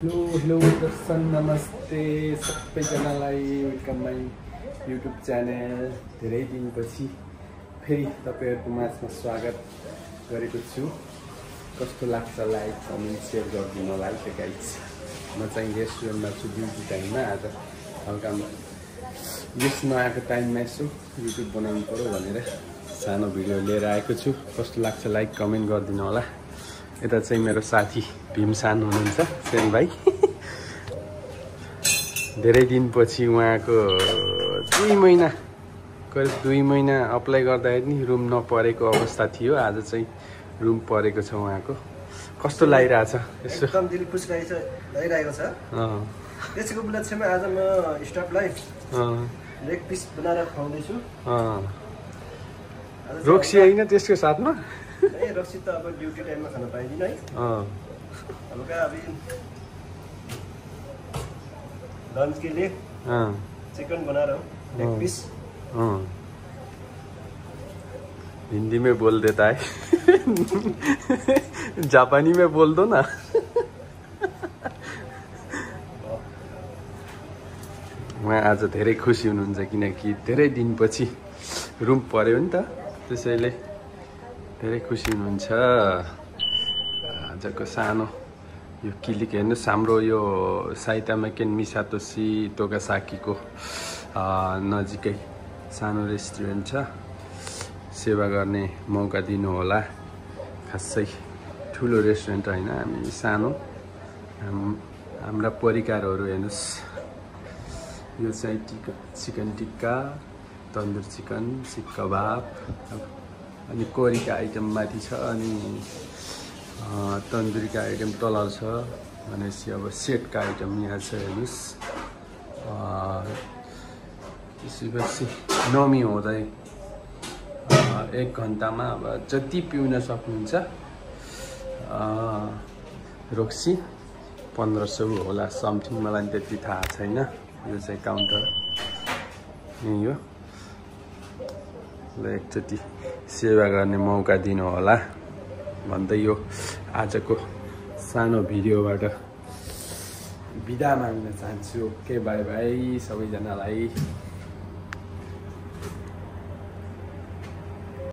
Hello दर्शन नमस्ते सबैजनालाई welcome my YouTube channel. धेरै दिनपछि फेरि तपाईँहरूको माझमा स्वागत गरेको छु। कस्तो लाग्छ लाइक कमेन्ट सेयर गरिदिनु होला है गाइज। म चाहिँ रेस्टुरेन्टमा छु ड्युटी टाइममा। आज हल्का यस नआएको टाइममा यसो युट्युब बनाउनु पर्यो भनेर सानो भिडियो लिएर आएको छु। कस्तो लाग्छ लाइक कमेन्ट गरिदिनु होला। यता चाहिँ मेरो साथी भीमसान हुनुहुन्छ, सेन भाइ। धेरै दिनपछि उहाँको 2 महिना करिब 2 महिना अप्लाई गर्दाखेरि नि रुम नपरेको अवस्था थियो। आज चाहिँ रुम परेको छ उहाँको। कस्तो लागिरहेछ? यसो एकदम दिल खुसी लागिरहेको छ। त्यसको उपलक्ष्यमा आज म स्टाफलाई लेग पिस बनाएर खुवाउँदैछु। रोक्सी होइन त्यसको साथमा? रक्सी त अब ड्युटी टाइममा खान पाइदिन है। हल्का अभी लंच के लिए चिकन बना रहा हूँ, लेग पीस। हिंदी में बोल देता है। जापानी में बोल दो ना। उहाँ आज धेरै खुसी हुनुहुन्छ किनकि धेरै दिनपछि रुम पर्यो नि त, त्यसैले धेरै खुसी हुनुहुन्छ। आजको सानो यो क्लिक हेर्नुहोस्, हाम्रो यो साइतामा केन मिसातोसी तोगासाकीको नजिकै सानो रेस्टुरेन्ट छ। सेवा गर्ने मौका दिनु होला। खासै ठुलो रेस्टुरेन्ट होइन, हामी सानो। हाम्रा परिकारहरू हेर्नुहोस्। यो चाहिँ चिकन टिक्का, तन्दुर चिकन, सिक कबाब, अनि कोरीका आइटम माथि छ, अनि तन्दुरीका आइटम तल छ। भनेपछि अब सेटका आइटम यहाँ छ हेर्नुहोस्। त्यसपछि नमी हुँदै 1 घन्टामा अब जति पिउन सक्नुहुन्छ। रोक्सी 1500 होला समथिङ, मलाई त्यति थाहा छैन। यो चाहिँ काउन्टर यही हो। ल एकचोटि सेवा गर्ने मौका दिनु होला भन्दै यो आजको सानो भिडियोबाट बिदा माग्न चाहन्छु। ओके, बाई बाई सबैजनालाई।